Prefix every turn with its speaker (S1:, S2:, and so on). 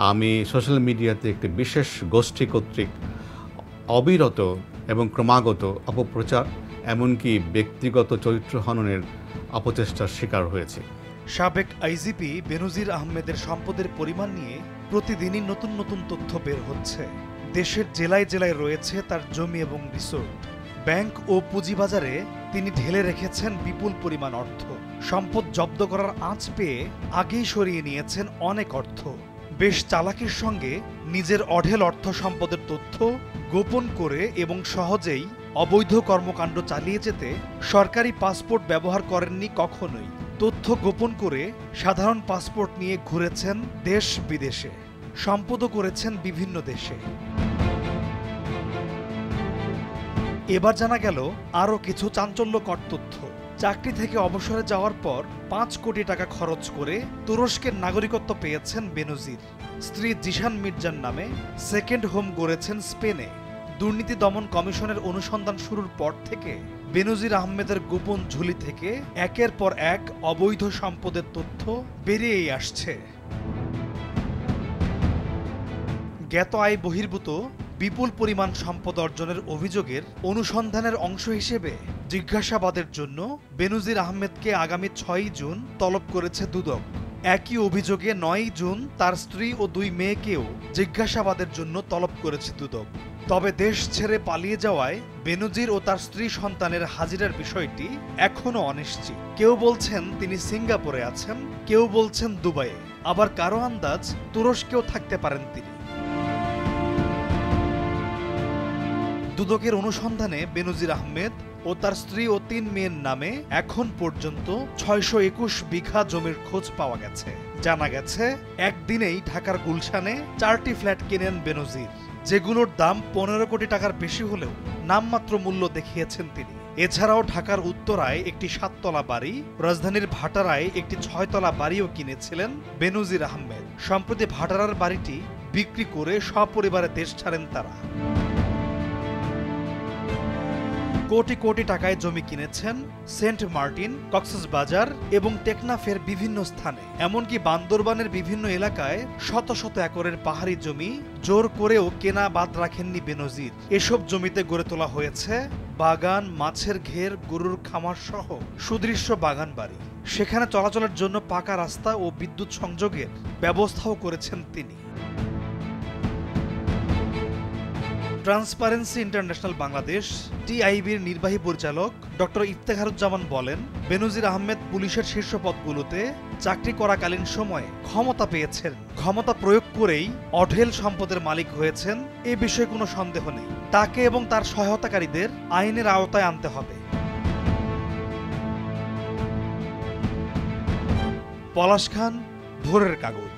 S1: আমি সোশ্যাল মিডিয়াতে একটি বিশেষ গোষ্ঠী কর্তৃক অবিরত এবং ক্রমাগত অপপ্রচার এমনকি ব্যক্তিগত চরিত্র হননের অপচেষ্টার শিকার হয়েছে।
S2: সাবেক আইজিপি বেনজির আহমেদের সম্পদের পরিমাণ নিয়ে প্রতিদিনই নতুন নতুন তথ্য বের হচ্ছে। দেশের জেলায় জেলায় রয়েছে তার জমি এবং রিসোর্ট। ব্যাংক ও পুঁজিবাজারে তিনি ঢেলে রেখেছেন বিপুল পরিমাণ অর্থ। সম্পদ জব্দ করার আঁচ পেয়ে আগেই সরিয়ে নিয়েছেন অনেক অর্থ। বেশ চালাকির সঙ্গে নিজের অঢেল অর্থ সম্পদের তথ্য গোপন করে এবং সহজেই অবৈধ কর্মকাণ্ড চালিয়ে যেতে সরকারি পাসপোর্ট ব্যবহার করেননি কখনোই। তথ্য গোপন করে সাধারণ পাসপোর্ট নিয়ে ঘুরেছেন দেশ বিদেশে, সম্পদও করেছেন বিভিন্ন দেশে। এবার জানা গেল আরও কিছু চাঞ্চল্যকর তথ্য। চাকরি থেকে অবসরে যাওয়ার পর ৫ কোটি টাকা খরচ করে তুরস্কের নাগরিকত্ব পেয়েছেন বেনজির। স্ত্রী জিশান মির্জার নামে সেকেন্ড হোম গড়েছেন স্পেনে। দুর্নীতি দমন কমিশনের অনুসন্ধান শুরুর পর থেকে বেনজির আহমেদের গোপন ঝুলি থেকে একের পর এক অবৈধ সম্পদের তথ্য বেরিয়েই আসছে। জ্ঞাত আয় বহির্ভূত বিপুল পরিমাণ সম্পদ অর্জনের অভিযোগের অনুসন্ধানের অংশ হিসেবে জিজ্ঞাসাবাদের জন্য বেনজির আহমেদকে আগামী ৬ জুন তলব করেছে দুদক। একই অভিযোগে ৯ জুন তার স্ত্রী ও ২ মেয়েকেও জিজ্ঞাসাবাদের জন্য তলব করেছে দুদক। তবে দেশ ছেড়ে পালিয়ে যাওয়ায় বেনজির ও তার স্ত্রী সন্তানের হাজিরার বিষয়টি এখনও অনিশ্চিত। কেউ বলছেন তিনি সিঙ্গাপুরে আছেন, কেউ বলছেন দুবাইয়ে, আবার কারো আন্দাজ তুরস্কেও থাকতে পারেন তিনি। দুদকের অনুসন্ধানে বেনজির আহমেদ ও তার স্ত্রী ও ৩ মেয়ের নামে এখন পর্যন্ত ৬২১ বিঘা জমির খোঁজ পাওয়া গেছে। জানা গেছে একদিনেই ঢাকার গুলশানে ৪টি ফ্ল্যাট কেনেন বেনজির, যেগুলোর দাম ১৫ কোটি টাকার বেশি হলেও নামমাত্র মূল্য দেখিয়েছেন তিনি। এছাড়াও ঢাকার উত্তরায় একটি ৭ তলা বাড়ি, রাজধানীর ভাটারায় একটি ৬ তলা বাড়িও কিনেছিলেন বেনজির আহমেদ। সম্প্রতি ভাটারার বাড়িটি বিক্রি করে সপরিবারে দেশ ছাড়েন তারা। কোটি কোটি টাকায় জমি কিনেছেন সেন্ট মার্টিন, কক্সবাজার এবং টেকনাফের বিভিন্ন স্থানে। এমনকি বান্দরবানের বিভিন্ন এলাকায় শত শত একরের পাহাড়ি জমি জোর করেও কেনা বাদ রাখেননি বেনজির। এসব জমিতে গড়ে তোলা হয়েছে বাগান, মাছের ঘের, গরুর খামার সহ সুদৃশ্য বাগান বাড়ি। সেখানে চলাচলের জন্য পাকা রাস্তা ও বিদ্যুৎ সংযোগের ব্যবস্থাও করেছেন তিনি। ট্রান্সপারেন্সি ইন্টারন্যাশনাল বাংলাদেশ টিআইবির নির্বাহী পরিচালক ডক্টর ইফতেখারুজ্জামান বলেন, বেনজির আহমেদ পুলিশের শীর্ষ পদগুলোতে চাকরি করাকালীন সময়ে ক্ষমতা পেয়েছেন। ক্ষমতা প্রয়োগ করেই অঢেল সম্পদের মালিক হয়েছেন, এ বিষয়ে কোনো সন্দেহ নেই। তাকে এবং তার সহায়তাকারীদের আইনের আওতায় আনতে হবে। পলাশ খান, ভোরের কাগজ।